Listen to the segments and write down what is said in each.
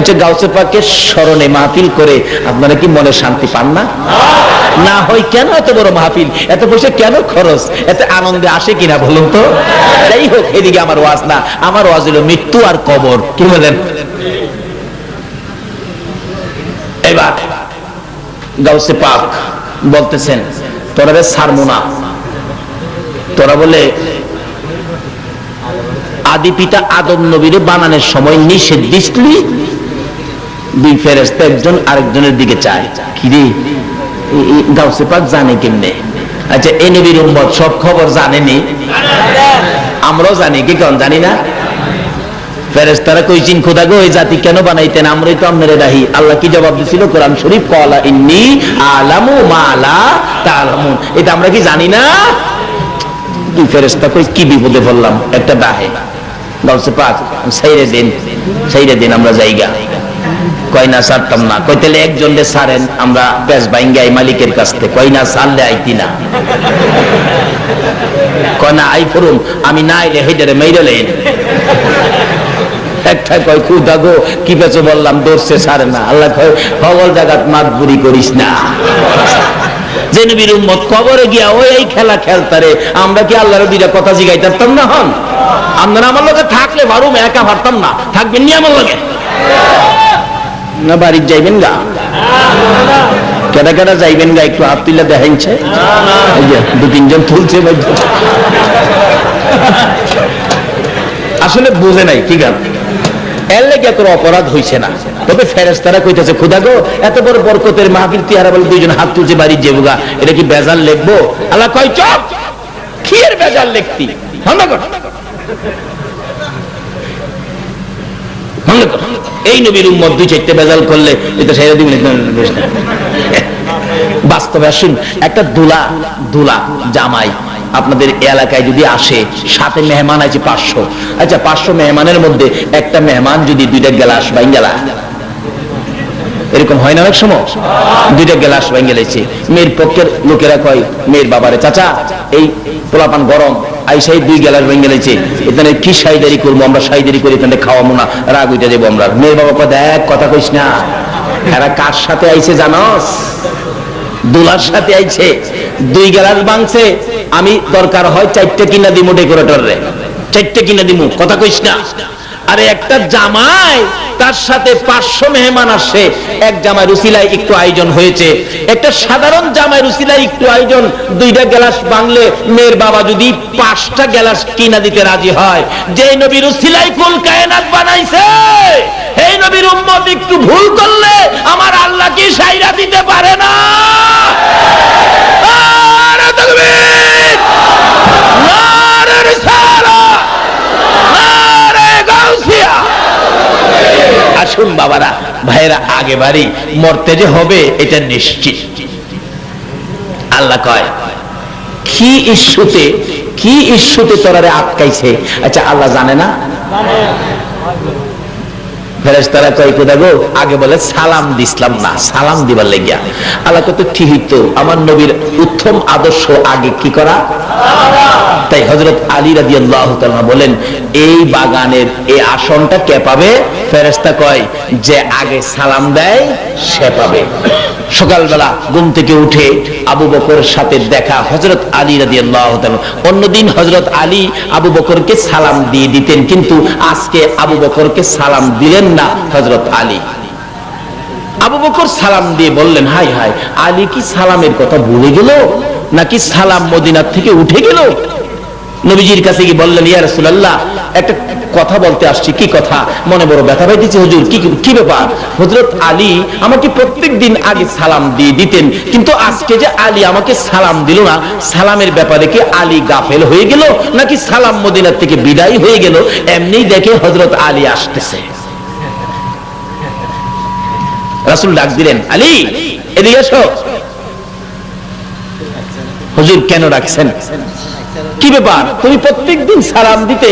আচ্ছা, গাউসে পাকের স্মরণে মাহফিল করে আপনারা কি মনে শান্তি পান না? না হয় কেন এত বড় মাহফিল, এত পয়সা কেন খরচ, এত আনন্দে আসে কিনা বলুন তো? যাই হোক, এদিকে আমার ওয়াজ না, আমার ওয়াজ হলো মৃত্যু আর কবর। কি বলেন? এবার গাউসে পাক বলতেছেন, তোরা রে ছাড়বো না। তোরা বলে আদি পিতা আদম নবীরে বানানোর সময় নিষেধ দিসলি, দুই ফেরেশতা একজন আরেকজনের দিকে চায়। কি রে, গাউসে পাক জানে কেমনে? আচ্ছা, এই নবীর উম্মত সব খবর জানেনি, আমরাও জানি কি কেন জানি না? ফেরেশতারা কইছেন, খোদা গো এই জাতি কেন বানাইতেন, আমরাই তো আপনারে ডাহি। আল্লাহ কি জবাব দিছিল? কোরআন শরীফ, ক্বালা ইন্নী আ'লামু মা লা তা'লামুন। এটা আমরা কি জানি না? দুই ফেরেশতা কই, কি বিপদে পড়লাম, একটা ডাহে। গাউসে পাক ছাইরে দিন, আমরা জায়গা। কয় না ছাড়তাম না। কই তাহলে একজন রে ছাড়েন, আমরা পেশ বাইঙ্গাই মালিকের কাছ থেকে। কয় না ছাড়লে আইতি না। কয় না আই ফরুম, আমি না আইলে হেডারে মেইরে লেন। একটা কয়, খুদা গো কি পেছো বললাম, দৌড়ছে ছাড়ে না। আল্লাহ কয়, হগল জাগাত মাতবুরি করিস না। যে নবীর উম্মত কবরে গিয়া ওই এই খেলা খেলতারে, আমরা কি আল্লাহর দুইটা কথা জিগাইতাম না? হন আপনারা আমার লগে থাকলে ভারুম, একা পারতাম না। থাকবেন নি আমার লগে? না বাড়ি যাইবেন গা? কেডা কেডা যাইবেন গা? একটু হাত তুলে দেখাইছে, দু তিনজন তুলছে। আসলে বুঝে নাই, ঠিক আছে, এর লেগে তোর অপরাধ হইছে না। তবে ফেরেশতারা কইতেছে, খোদা গো এত বড় বরকতের মাহফিল তুই আর বলে দুইজন হাত তুলছে বাড়ি যাবো, এটা কি বেজাল লিখবো? আল্লাহ কয়, চুপ, কি এর বেজাল লিখতি? এই নবীর উম্মত দুই চারটে বেজাল করলে এটা সেরে দিবেন। বাস্তবে আসুন, একটা দুলা জামাই আপনাদের এলাকায় যদি আসে, সাথে মেহমান আছে 500। আচ্ছা, 500 মেহমানের মধ্যে একটা মেহমান যদি দুইটা গ্লাস বাইঙ্গালা, এরকম হয় না অনেক সময়, দুইটা গ্লাস বাইঙ্গালাইছে, মেয়ের পক্ষের লোকেরা কয় মেয়ের বাবারে, চাচা এই পোলাপান গরম, আইসাই 2 গ্লাস বাইঙ্গালাইছে, এখানে কি সাইদারি করবো, আমরা সাইদারি করে এখানে খাওয়াবো না, রাগ উঠে দেবো আমরা। মেয়ের বাবা কয়, দেখ কথা কইস না, এরা কার সাথে আইছে জানস? দুলার সাথে আইছে। 2 গ্লাস বাংছে, আমি দরকার হয় 4টে কিনা দিমু ডেকোরেটর রে, 4টে কিনা দিমু, কথা কইস না। আরে একটা জামাই, তার সাথে 500 মেহমান আসে, এক জামাই রুসিলায় একটু আয়োজন হয়েছে, একটা সাধারণ জামাই রুসিলায় একটু আয়োজন, 2টা গ্লাস বাংলে মেয়ের বাবা যদি 5টা গ্লাস কিনা দিতে রাজি হয়, যে নবী রুসিলায় কুল কায়নাত বানাইছে, এই নবীর উম্মত একটু ভুল করলে আমার আল্লাহ কি সাইরা দিতে পারে না? নারে তাকবীর, নারে রিসালাত, নারে গাউসিয়া। আসুন বাবারা, ভাইরা, আগে বাড়ি, মরতে যে হবে এটা নিশ্চিত। আল্লাহ কয়, কি ইস্যুতে তোরারে আটকাইছে? আচ্ছা, আল্লাহ জানে না? ফেরেশতারা কয়, খোদা গো আগে বলে সালাম দিছিলাম না, সালাম দিবার লাগিয়া। আল্লাহ কত ঠিকই তো, আমার নবীর উত্তম আদর্শ আগে কি করা। তাই হযরত আলী রাদিয়াল্লাহু তাআলা বলেন, এই বাগানের এই আসনটা কে পাবে? ফেরেশতা কয়, যে আগে সালাম দেয় সে পাবে। সকালবেলা ঘুম থেকে উঠে আবু বকরের সাথে দেখা হযরত আলী রাদিয়াল্লাহু তাআলা। অন্যদিন হযরত আলী আবু বকরকে সালাম দিয়ে দিতেন, কিন্তু আজকে আবু বকরকে সালাম দিলেন না হযরত আলী। আবু বকর সালাম দিয়ে বললেন, হাই হাই, আলী কি সালামের কথা ভুলে গেল, নাকি সালাম মদিনা থেকে উঠে গেল? নবীজির কাছে গিয়ে বললেন, ইয়া রাসূলুল্লাহ, একটা কথা বলতে আসছি। কি কথা? মনে বড় ব্যথা পাইতেছে হুজুর। কি ব্যাপার? হযরত আলী আমাকে প্রত্যেকদিন আগে সালাম দিয়ে দিতেন, কিন্তু আজকে যে আলী আমাকে সালাম দিল না, সালামের ব্যাপারে কি আলী গাফেল হয়ে গেল, নাকি সালাম মদিনা থেকে বিদায় হয়ে গেল? এমনি দেখে হযরত আলী আসতেছে, রাসূল ডাক দিলেন, আলী এদিকে এসো। হুজুর কেন ডাকছেন? কি ব্যাপার? তুমি প্রত্যেকদিন সালাম দিতে,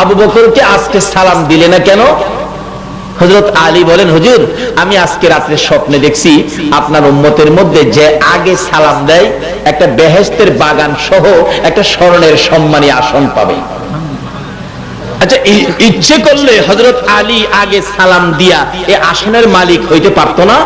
আবু বকরকে আজকে সালাম দিলে না কেন? হযরত আলী বলেন, হুজুর আমি আজকে রাতে স্বপ্নে দেখছি আপনার উম্মতের মধ্যে যে আগে সালাম দেয়, একটা বেহেশতের বাগান সহ একটা স্বর্ণের সম্মানী আসন পাবে। আচ্ছা, ইচ্ছে করলে হযরত আলী আগে সালাম দিয়া এই আসনের মালিক হইতে পারতো না?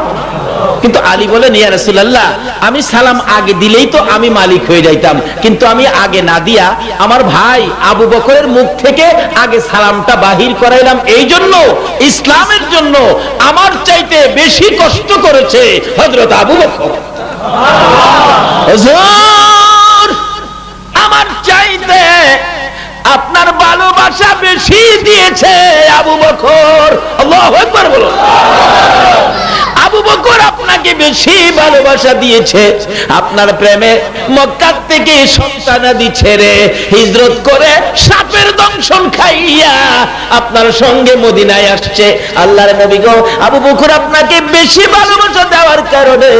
কিন্তু আলী বলেন, ইয়া রাসূলুল্লাহ, আমি সালাম আগে দিলেই তো আমি মালিক হয়ে যাইতাম, কিন্তু আমি আগে না দিয়া আমার ভাই আবু বকরের মুখ থেকে আগে সালামটা বাহির করাইলাম। এই জন্য ইসলামের জন্য আমার চাইতে বেশি কষ্ট করেছে হযরত আবু বকর। হুজুর, আমার চাইতে আপনার ভালোবাসা বেশি দিয়েছে আবু বকর। আল্লাহু আকবার বলো। আবু বকর আপনাকে বেশি ভালোবাসা দিয়েছে। আপনার প্রেমে মক্কা থেকে সন্তানাদি ছেড়ে হিজরত করে সাপের দংশন খাইয়া আপনার সঙ্গে মদিনায় আসছে। আল্লাহর নবী গো, আবু বকর আপনাকে বেশি ভালোবাসা দেওয়ার কারণে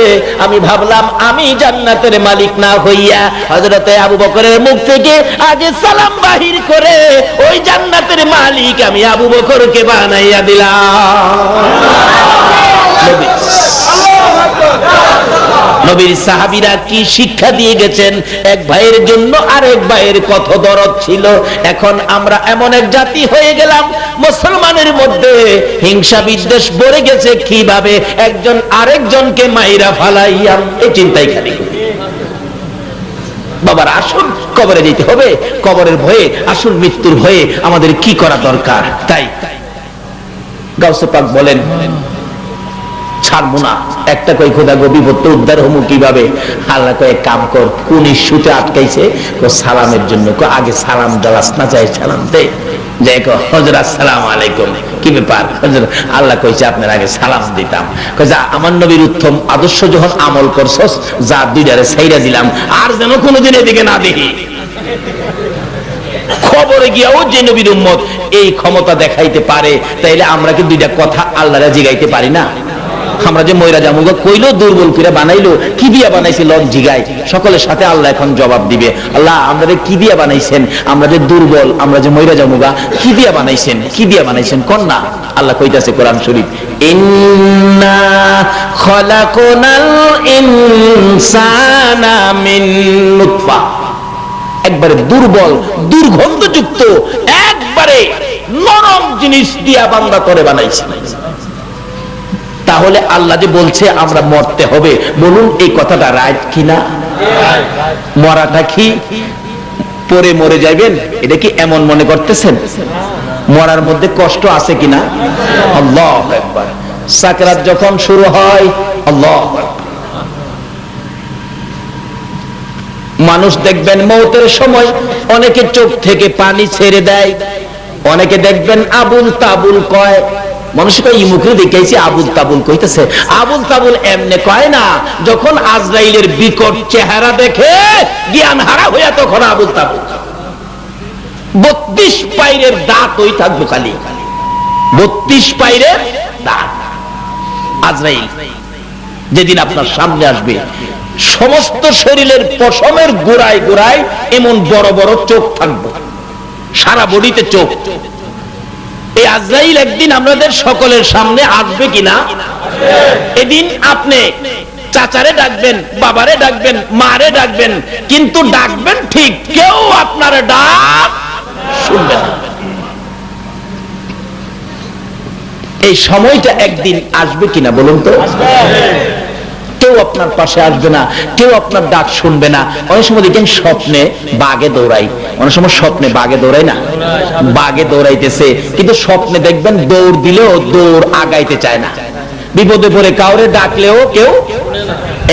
আমি ভাবলাম আমি জান্নাতের মালিক না হইয়া হযরতে আবু বকরের মুখ থেকে আগে সালাম বাহির করে ওই জান্নাতের মালিক আমি আবু বকরকে বানাইয়া দিলাম। নবীর সাহাবীরা কি শিক্ষা দিয়ে গেছেন, এক ভাইয়ের জন্য আরেক ভাইয়ের কত দরদ ছিল। এখন আমরা এমন এক জাতি হয়ে গেলাম, মুসলমানের মধ্যে হিংসা বিদ্বেষ ভরে গেছে। কিভাবে একজন আরেকজনকে মাইরা ফালাইয়াম, এই চিন্তাই খালি। বাবার আসুন কবরে যেতে হবে, কবরের ভয়ে, আসুন মৃত্যুর ভয়ে আমাদের কি করা দরকার। তাই গাউসে পাক বলেন, ছাড়বো না, একটা কই খোদা গো বিপদ তো উদ্ধার হমু কিভাবে? আল্লাহ কয় কাম কর, কোন ইস্যুতে আটকাইছে? সালামের জন্য। আগে সালাম দালাস না, চাই সালাম দে। যাই কো হযরত আসসালামু আলাইকুম, কি ব্যাপার হযরত? আল্লাহ কইছে আপনার আগে সালাম দিতাম। কয় যা, আমার নবীর উত্তম আদর্শ যখন আমল করছস, যা দুইটারে ছাইরা দিলাম, আর যেন কোনোদিন এদিকে না দেখি। খবরে গিয়াও যে নবীর উম্মত এই ক্ষমতা দেখাইতে পারে, তাইলে আমরা কি দুইটা কথা আল্লাহরে জিগাইতে পারি না? আমরা যে ময়রা জামুগা কইলো, দুর্বল করে বানাইলো, কি দিয়া বানাইছে লন জিগাই। সকলের সাথে আল্লাহ এখন জবাব দিবে, আল্লাহ আমরা কি দিয়া বানাইছেন? আমরা যে দুর্বল, আমরা যে ময়রা জামুগা, কি দিয়া বানাইছেন? কি দিয়া বানাইছেন কোন না? আল্লাহ কইতাছে কোরআন শরীফ, ইন্না খলাকনাল ইনসানা মিন নুতফা। একবারে দুর্বল, দুর্গন্ধযুক্ত, একবারে নরম জিনিস দিয়া বান্দা করে বানাইছে। তাহলে আল্লাহ যে বলছে আমরা মরতে হবে, বলুন এই কথাটা রাইট কিনা? মরাটা কি পরে মরে যাবেন, এটা কি এমন মনে করতেছেন? মরার মধ্যে কষ্ট আছে কিনা? আল্লাহু আকবার। সাকরাত যখন শুরু হয়, আল্লাহু আকবার, মানুষ দেখবেন মওতের সময় অনেকে চোখ থেকে পানি ছেড়ে দেয়, অনেকে দেখবেন আবুল তাবুল কয়। মানুষকে এই মুখে দেখাইছে আবুল তাবুল কইতেছে। আবুল তাবুল এমনে কয় না, যখন আজরাইলের বিকট চেহারা দেখে জ্ঞান হারা হইয়া তখন আবুল তাবুল। 32 পাইরের দাঁত ওই থাকবো খালি, 32 পাইরের দাঁত। আজরাইল যেদিন আপনার সামনে আসবে, সমস্ত শরীরের পশমের গোড়ায় গোড়ায় এমন বড় বড় চোখ থাকবে, সারা বডিতে চোখ। এই আজরাইল একদিন আমাদের সকলের সামনে আসবে কিনা? এদিন আপনি চাচারে ডাকবেন, বাবারে ডাকবেন, মারে ডাকবেন, কিন্তু ডাকবেন ঠিক, কেউ আপনার ডাক শুনবে না। এই সময়টা একদিন আসবে কিনা বলুন তো? কেউ আপনার পাশে আসবে না, কেউ আপনার ডাক শুনবে না। অনেক সময় দেখেন স্বপ্নে বাঘে দৌড়াই, অনেক সময় স্বপ্নে বাঘে দৌড়াই না, বাঘে দৌড়াইতেছে, কিন্তু স্বপ্নে দেখবেন দৌড় দিলেও দৌড় আগাইতে চায় না। বিপদে পড়ে কাউরে ডাকলেও কেউ,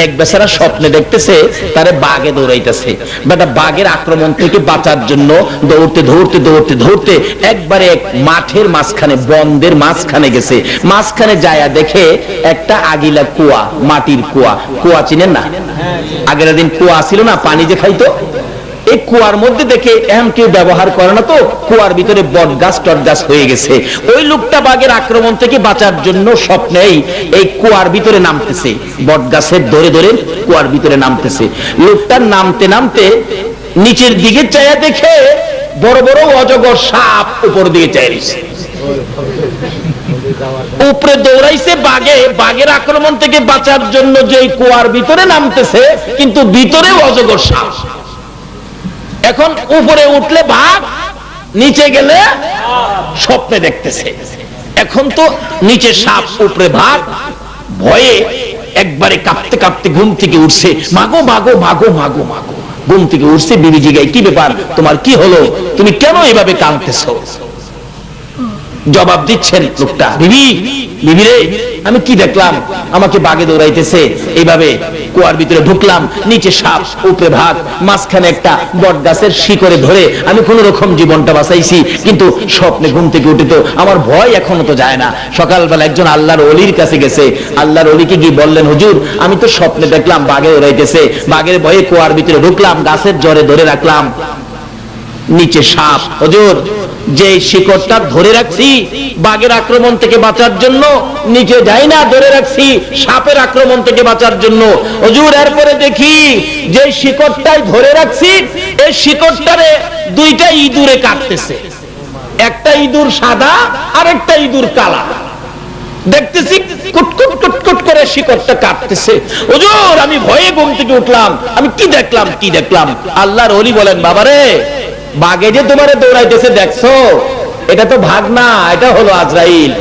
এক বেচারা স্বপ্নে দেখতেছে তারে বাঘে দৌড়াইতেছে, বেটা বাঘের আক্রমণ থেকে বাঁচার জন্য দৌড়তে দৌড়তে দৌড়তে দৌড়তে একবারে এক মাঠের মাঝখানে, বন্দের মাঝখানে গেছে। মাঝখানে যায়া দেখে একটা আগিলা কুয়া, মাটির কুয়া। কুয়া চিনেন না? আগের দিন কুয়া ছিল না, পানি যে খাইতো, এই কুয়ার মধ্যে দেখে এখন কেউ ব্যবহার করে না, তো কুয়ার ভিতরে বট গাছ টট গাছ হয়ে গেছে। ওই লোকটা বাঘের আক্রমণ থেকে বাঁচার জন্য স্বপ্নেই এই কুয়ার ভিতরে নামতেছে, বট গাছের ধরে ধরে কুয়ার ভিতরে নামতেছে। লোকটা নামতে নামতে নিচের দিকে চাইয়া দেখে বড় বড় অজগর সাপ উপর দিকে চাইছে, উপরে দৌড়াইছে বাঘে, বাঘের আক্রমণ থেকে বাঁচার জন্য যে কুয়ার ভিতরে নামতেছে, কিন্তু ভিতরে অজগর সাপ। এখন উপরে উঠলে বাঘ, নিচে গেলে স্বপ্নে দেখতেছে। এখন তো নিচে সাপ উপরে ভাগ, ভয়ে একবারে কাঁপতে কাঁপতে ঘুম থেকে উঠছে, মাগো মাগো মাগো মাগো মাগো। ঘুম থেকে উঠছে, বিবি জিগায় কি ব্যাপার, তোমার কি হলো, তুমি কেন এভাবে কাঁদতেছো? জবাব দিচ্ছেন লোকটা, বিবি বিবি রে, আমি কি দেখলাম, আমাকে বাগে দৌড়াইতেছে, এইভাবে কুয়ার ভিতরে ঢুকলাম, নিচে সাপ উপরে ভাগ, মাঝখানে একটা বট গাছের শিকড়ে ধরে আমি কোন রকম জীবনটা বাঁচাইছি, কিন্তু স্বপ্নে ঘুম থেকে উঠে তো আমার ভয় এখনো তো যায় না। সকালবেলা একজন আল্লাহর ওলির কাছে গেছে, আল্লাহর ওলিকে গিয়ে বললেন, হুজুর আমি তো স্বপ্নে দেখলাম বাগে দৌড়াইতেছে, বাগের ভয়ে কুয়ার ভিতরে ঢুকলাম, গাছের জড়ে ধরে রাখলাম, নিচে সাপ। হুজুর যে শিকড়টা ধরে রাখছি বাঘের আক্রমণ থেকে বাঁচার জন্য, নিচে যাই না, ধরে রাখছি সাপের আক্রমণ থেকে বাঁচার জন্য। হুজুর এরপরে দেখি যে শিকড়টাই ধরে রাখছি, এই শিকড়টারে দুইটা ইঁদুরে কাটতেছে, একটা ইঁদুর সাদা আর একটা ইঁদুর কালা। দেখতেছি কুটকুট কুটকুট করে শিকড়টা কাটতেছে। হুজুর আমি ভয়ে ঘুম থেকে উঠলাম, আমি কি দেখলাম কি দেখলাম। আল্লাহর ওলি বলেন, বাবারে বাগে যে তোমারে দৌড়াইতেছে দেখছো, এটা তো ভাগ না, এটা হলো আজরাইল।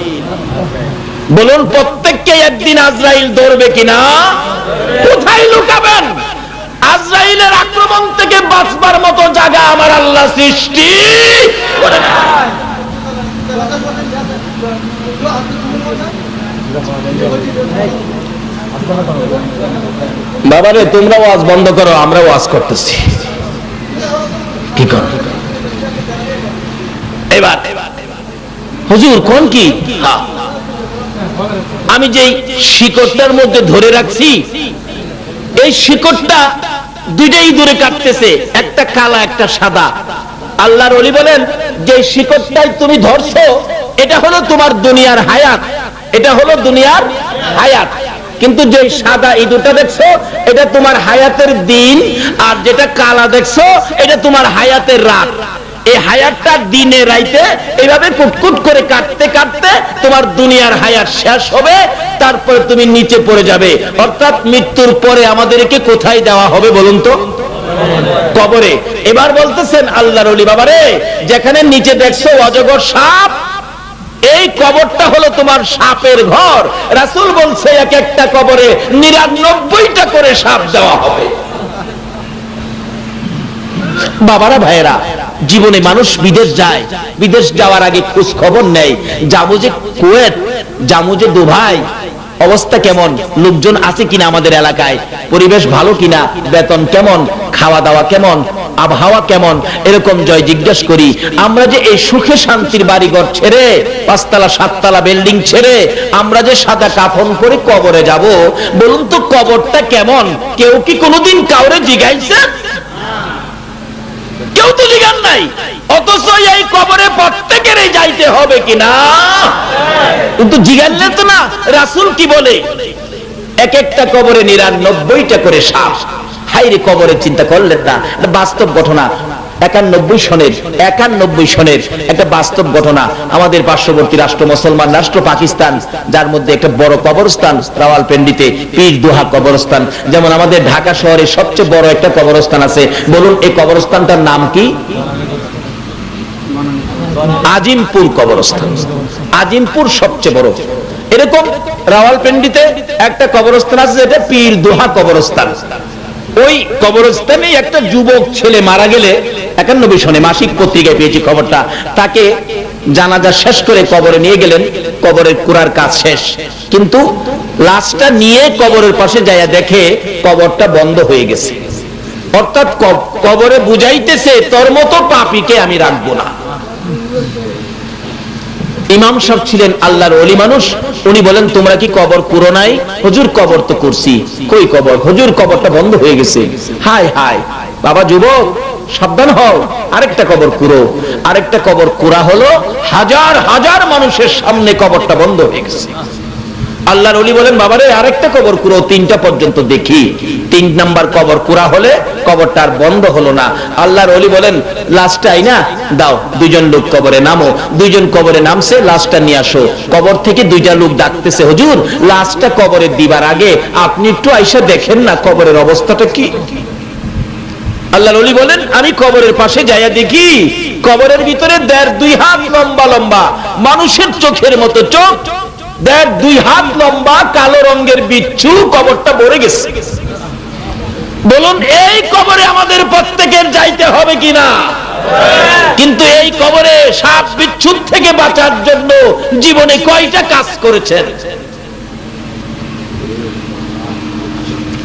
বলুন প্রত্যেককে একদিন আজরাইল ধরবে কিনা? কোথায় লুকাবেন? আজরাইলের আক্রমণ থেকে বাঁচবার মতো জায়গা আমার আল্লাহ সৃষ্টি করে না। বাবারে তোমরা ওয়াজ বন্ধ করো, আমরা ওয়াজ করতেছি, কি কর? এবার হুজুর কোন কি, আমি যে শিকড়টার মধ্যে ধরে রাখছি, এই শিকড়টা দুইটাই দূরে কাটতেছে, একটা কালা একটা সাদা। আল্লাহর ওলি বলেন, যে শিকড়টাই তুমি ধরছো এটা হলো তোমার দুনিয়ার হায়াত, এটা হলো দুনিয়ার হায়াত। কিন্তু যে সাদা ইঁদুরটা দেখছো এটা তোমার হায়াতের দিন, আর যেটা কালা দেখছো এটা তোমার হায়াতের রাত। এই হায়াতটা দিনে রাইতে এইভাবে কুটকুট করে কাটতে কাটতে তোমার দুনিয়ার হায়াত শেষ হবে, তারপরে তুমি নিচে পড়ে যাবে। অর্থাৎ মৃত্যুর পরে আমাদেরকে কোথায় দেওয়া হবে বলুন তো? কবরে। এবার বলতেছেন আল্লাহর ওলি, বাবারে যেখানে নিচে দেখছো অজগর সাপ, এই কবরটা হলো তোমার সাপের ঘর। রাসূল বলছে এক একটা কবরে ৯৯টা করে সাপ দেওয়া হবে। বাবারা ভাইয়েরা, জীবনে মানুষ বিদেশ যায়, বিদেশ যাওয়ার আগে খোঁজ খবর নেয়, যাবো যে কুয়েত, যাবো যে দুবাই, অবস্থা কেমন, লোকজন আছে কিনা আমাদের এলাকায়, পরিবেশ ভালো কিনা, বেতন কেমন, খাওয়া দাওয়া কেমন, আবহাওয়া কেমন, এরকম জয় জিজ্ঞেস করি। আমরা যে এই সুখে শান্তির বাড়িঘর ছেড়ে, ৫তলা ৭তলা বিল্ডিং ছেড়ে আমরা যে সাদা কাফন করে কবরে যাব, বলুন তো কবরটা কেমন? কেউ কি কোনোদিন কাউরে জিজ্ঞাসা? কেউ তো জিজ্ঞান নাই। অথচ এই কবরে প্রত্যেকেরই যাইতে হবে কিনা? কিন্তু জিজ্ঞানলে তো না। রাসূল কি বলে? এক একটা কবরে ৯৯টা করে সাপ। হাইরে কবরের চিন্তা করলেন না, বাস্তব ঘটনা। ৯১ সনের একটা বাস্তব ঘটনা। আমাদের পার্শ্ববর্তী রাষ্ট্র মুসলমান রাষ্ট্র পাকিস্তান, যার মধ্যে একটা বড় কবরস্থান রাওয়ালপিন্ডিতে পীর দোহা কবরস্থান। যেমন আমাদের ঢাকা শহরে সবচেয়ে বড় একটা কবরস্থান আছে, বলুন এই কবরস্থানটার নাম কি? আজিমপুর কবরস্থান। আজিমপুর সবচেয়ে বড়। এরকম রাওয়ালপিন্ডিতে একটা কবরস্থান আছে, যেটা পীর দোহা কবরস্থান। ওই কবরস্থানে একটা যুবক ছেলে মারা গেলে ৯১ সনে মাসিক পত্রিকায় পেয়েছি খবরটা, তাকে জানাজা শেষ করে কবরে নিয়ে গেলেন, কবরের কুড়ার কাজ শেষ, কিন্তু লাশটা নিয়ে কবরের পাশে যাইয়া দেখে কবরটা বন্ধ হয়ে গেছে। অর্থাৎ কবরে বুঝাইতেছে তোর মতো পাপীকে আমি রাখবো না। ইমাম সাহেব ছিলেন আল্লাহর ওলি মানুষ, উনি বলেন তোমরা কি কবর কুরো নাই? হুজুর কবর তো করছি। কই কবর? হুজুর কবরটা বন্ধ হয়ে গেছে। হায় হায়, বাবা যুবক সাবধান হও, আরেকটা কবর কুরো। আরেকটা কবর কুরা হলো, হাজার হাজার মানুষের সামনে কবরটা বন্ধ হয়ে গেছে। আল্লাহর ওলি বলেন বাবারে আরেকটা কবর কুরো, ৩টা পর্যন্ত দেখি। ৩ নাম্বার কবর কুরা হলে কবরটা আর বন্ধ হলো না। আল্লাহর ওলি বলেন লাশটা আইনা দাও, ২জন লোক কবরে নামো। ২জন কবরে নামছে, লাশটা নিয়ে আসো। কবর থেকে ২টা লোক ডাকতেছে, হুজুর লাশটা কবরে দিবার আগে আপনি একটু আইসা দেখেন না কবরের অবস্থাটা কি। আল্লাহর ওলি বলেন, আমি কবরের পাশে যাইয়া দেখি কবরের ভিতরে 1.5-2 হাত লম্বা লম্বা মানুষের চোখের মতো চোখ, 1.5-2 হাত লম্বা কালো রঙের বিচ্ছু কবরটা ভরে গেছে। বলুন, এই কবরে আমাদের প্রত্যেকের যাইতে হবে কিনা? কিন্তু এই কবরে সাপ বিচ্ছুর থেকে বাঁচার জন্য জীবনে কয়টা কাজ করেছেন?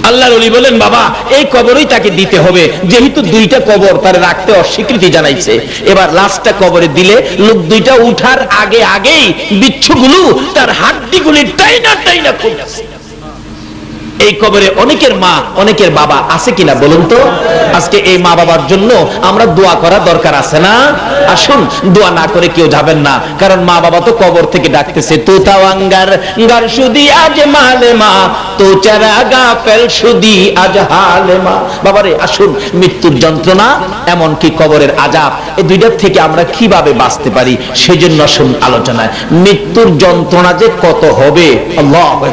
আল্লাহর ওলি বলেন, বাবা এই কবরই তাকে দিতে হবে, যেহেতু 2টা কবর তার রাখতে অস্বীকৃতি জানাইছে। এবার লাস্টটা কবরে দিলে লোক 2টা উঠার আগে আগেই বিচ্ছুগুলো তার হাড্ডিগুলি টাইনা টাইনা খুলছে। এই কবরে অনেকের মা অনেকের বাবা আছে কিনা বলুন তো? আজকে এই মা বাবার জন্য আমরা দোয়া করা দরকার আছে না? আসুন, দোয়া না করে কেউ যাবেন না, কারণ মা বাবা তো কবর থেকে ডাকতেছে, তু তাওয়াঙ্গার গার সুদি আজ মালে মা, তো চারা গাফেল সুদি আজ হালে মা। বাবারে আসুন, মৃত্যুর যন্ত্রণা এমনকি কবরের আযাব, এই 2টার থেকে আমরা কিভাবে বাঁচতে পারি সেজন্য আসুন আলোচনায়। মৃত্যুর যন্ত্রণা যে কত হবে, আল্লাহু আকবার।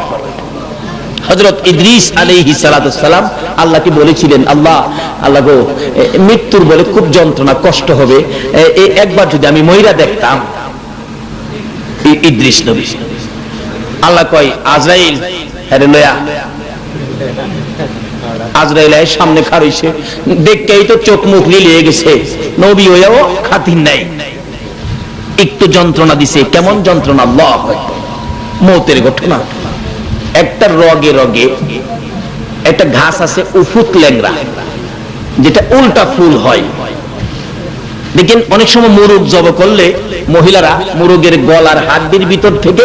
হযরত ইদ্রিস আলাইহিস সালাতু সালাম আল্লাহকে বলেছিলেন, আল্লাহ গো, মৃত্যুর বলে খুব যন্ত্রণা কষ্ট হবে, একবার যদি আমি মইরা দেখতাম। ইদ্রিস নবী, আল্লাহ কয় আজরাইল আরে লয়া। আজরাইল এর সামনে খাড়াইছে, দেখতেই তো চোখ মুখ লিয়ে গেছে, নবী হয়েও খাতির নাই, একটু যন্ত্রণা দিছে। কেমন যন্ত্রণা? আল্লাহু আকবার। মওতের ঘটনা। একটা রগে রগে একটা ঘাস আছে উফুত ল্যাংড়া, যেটা উল্টা ফুল হয়। দেখেন অনেক সময় মুরগ জব করলে মহিলারা মুরগের গলার হাড্ডির ভিতর থেকে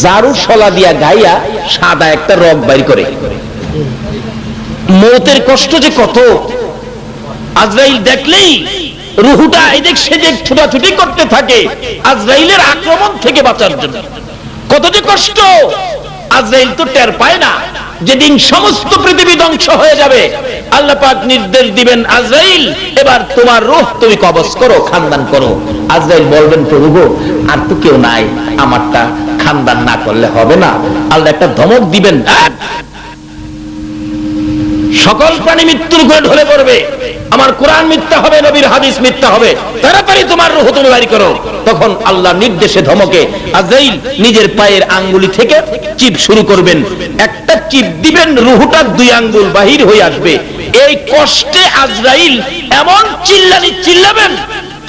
জারু শলা দিয়া গাইয়া সাদা একটা রগ বাইর করে। মওতের কষ্ট যে কত, আজরাইল দেখলেই রুহুটা এদিক সেদিক ছুটাছুটি করতে থাকে আজরাইলের আক্রমণ থেকে বাঁচার জন্য। কত যে কষ্ট! আজরাইল তো টের পায় না। যেদিন সমস্ত পৃথিবী ধ্বংস হয়ে যাবে, আল্লাহ পাক নির্দেশ দিবেন, আজরাইল এবার তোমার রূহ তুমি কবজ করো, খানদান করো। আজরাইল বলবেন, প্রভু গো, আর তো কেউ নাই, আমারটা খানদান না করলে হবে না। আল্লাহ একটা ধমক দিবেন, সকল প্রাণী মৃত্যুর উপরে ঢলে পড়বে, আমার কোরআন মিথ্যা হবে, নবীর হাদিস মিথ্যা হবে, তাড়াতাড়ি তোমার রূহ তুমি বাইর করো। তখন আল্লাহর নির্দেশে ধমকে আজরাইল নিজের পায়ের আঙ্গুলি থেকে চিপ শুরু করবেন, একটা চিপ দিবেন, রূহটা 2 আঙ্গুল বাহির হয়ে আসবে। এই কষ্টে আজরাইল এমন চিল্লানি চিল্লাবেন,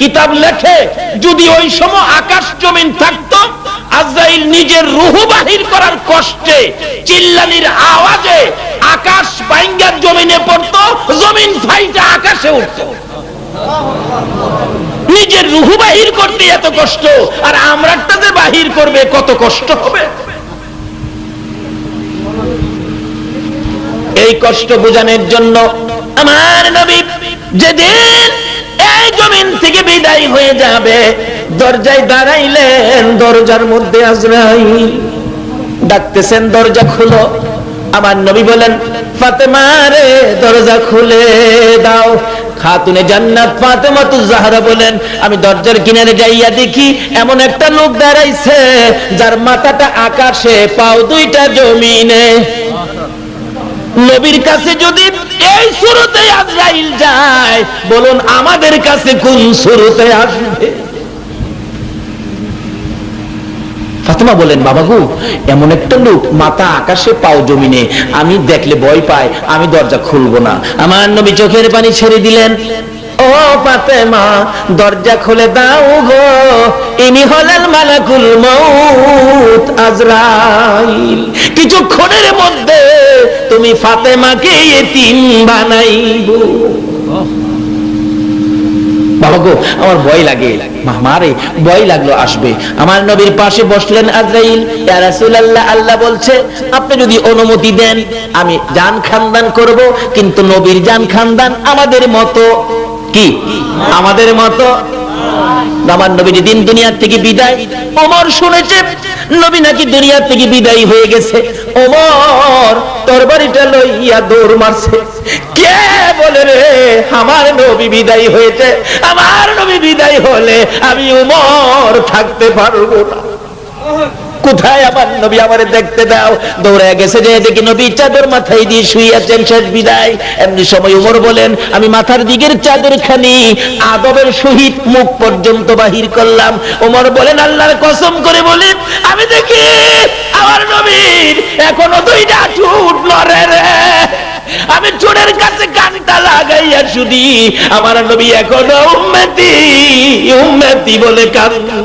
কিতাব লেখে যদি ওই সময় আকাশ জমিন থাকতো, আজরাইল নিজের রূহ বাহির করার কষ্টে চিল্লানির আওয়াজে আকাশ ভাঙ্গা জমিনে পড়তো, জমিন ফাইটা আকাশে উঠতো। নিজের রূহ বাহির করতে এত কষ্ট, আর আমরাটা যে বাহির করবে কত কষ্ট হবে। এই কষ্ট বোঝানোর জন্য আমার নবী যেদিন এই জমিন থেকে বিদায় হয়ে যাবে, দরজায় দাঁড়াইলেন, দরজার মধ্যে আজরাইল ডাকতেছেন, দরজা খুলো। আমার নবী বলেন, ফাতেমা রে, দরজা খুলে দাও। খাতুনে জান্নাত ফাতেমাতুজ জাহরা বলেন, আমি দরজার কিনারে যাইয়া দেখি এমন একটা লোক দাঁড়াইছে, যার মাথাটা আকাশে, পাও 2টা জমিনে। নবীর কাছে যদি এই সুরতে আজরাইল যায়, বলুন আমাদের কাছে কোন সুরতে আসবে? ফাতেমা বলেন, বাবা গো, এমন একটা লোক মাথা আকাশে পাও জমিনে, আমি দেখলে ভয় পাই, আমি দরজা খুলবো না। আমার নবী চোখের পানি ছেড়ে দিলেন, ও ফাতেমা, দরজা খুলে দাও গো, ইনি হলেন মালাকুল মউত আজরাইল। কিছুক্ষণের মধ্যে তুমি ফাতেমাকে ইতিম বানাইবো। বাবা গো, আমার ভয় লাগে। মারে ভয় লাগলো, আসবে। আমার নবীর পাশে বসলেন আজরাইল। ইয়া রাসূলুল্লাহ, আল্লাহ বলছে আপনি যদি অনুমতি দেন আমি জান খানদান করব, কিন্তু নবীর জান খানদান আমাদের মতো কি? আমাদের মতো। আমার নবী যেদিন দুনিয়া থেকে বিদায়, ওমর শুনেছে নবী নাকি দুনিয়া থেকে বিদায় হয়ে গেছে। ওমর তরবারিটা লইয়া দৌড় মারছে। কে বলে রে আমার নবী বিদায় হয়েছে? আমার নবী বিদায় হলে আমি ওমর থাকতে পারবো না। কোথায় আমার নবী, আমারে দেখতে দাও। দৌড়ে গেছে, যে দেখি নবী চাদর মাথায় দিয়ে শুয়ে আছেন, শেষ বিদায়। এমনি সময় ওমর বলেন, আমি মাথার দিকের চাদরখানি আদবের সহিত মুখ পর্যন্ত বাহির করলাম। ওমর বলেন, আল্লাহর কসম করে বলি, আমি দেখি আমার নবীর এখনো দুইটা ঠোঁট লড়ে রে। আমি চোরের কাছে কানটা লাগাইয়া শুধু আমার নবী এখনো উম্মতি উম্মতি বলে কান্দে।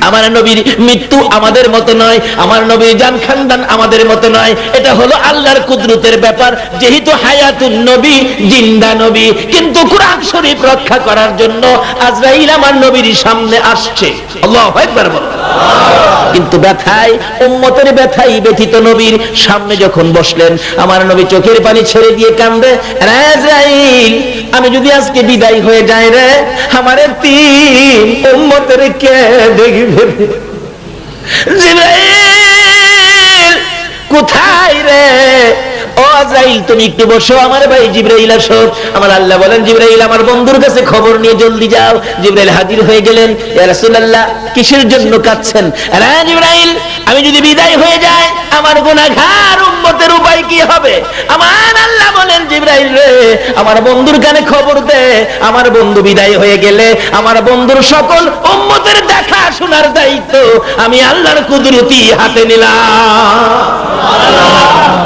আমার নবীর মৃত্যু আমাদের মতো নয়, আমার নবীর জান খানদান আমাদের মতো নয়। এটা হলো আল্লাহর কুদরতের ব্যাপার। যেহেতু হায়াতুন নবী, জিন্দা নবী, কিন্তু কুরআন শরীফ রক্ষা করার জন্য আজরাইল আমার নবীর সামনে আসছে। আল্লাহু আকবার বলেন। কিন্তু ব্যথায়, উম্মতের ব্যথায় ব্যথিত নবীর সামনে যখন বসলেন, আমার নবী চোখের পানি ছেড়ে দিয়ে কান্দে, আজরাইল আমি যদি আজকে বিদায় হয়ে যাই রে, আমার তিন উম্মতের কে দেখবে? জিবরাইল কোথায় রে? ও আজরাইল তুমি একটু বসো, আমার ভাই জিবরাইল আসো। আমার আল্লাহ বলেন, জিবরাইল আমার বন্ধুর কাছে খবর নিয়ে জলদি যাও। জিবরাইল হাজির হয়ে গেলেন। ইয়া রাসূলুল্লাহ কিসের জন্য কাঁদছেন? আরে জিবরাইল আমি যদি বিদায় হয়ে যাই, আমার গুনাহগার উম্মতের উপায় কি হবে? আমার আল্লাহ বলেন, জিবরাইল রে আমার বন্ধুর কানে খবর দে, আমার বন্ধু বিদায় হয়ে গেলে আমার বন্ধুর সকল উম্মতের দেখা শোনার দায়িত্ব আমি আল্লাহর কুদরতি হাতে নিলাম।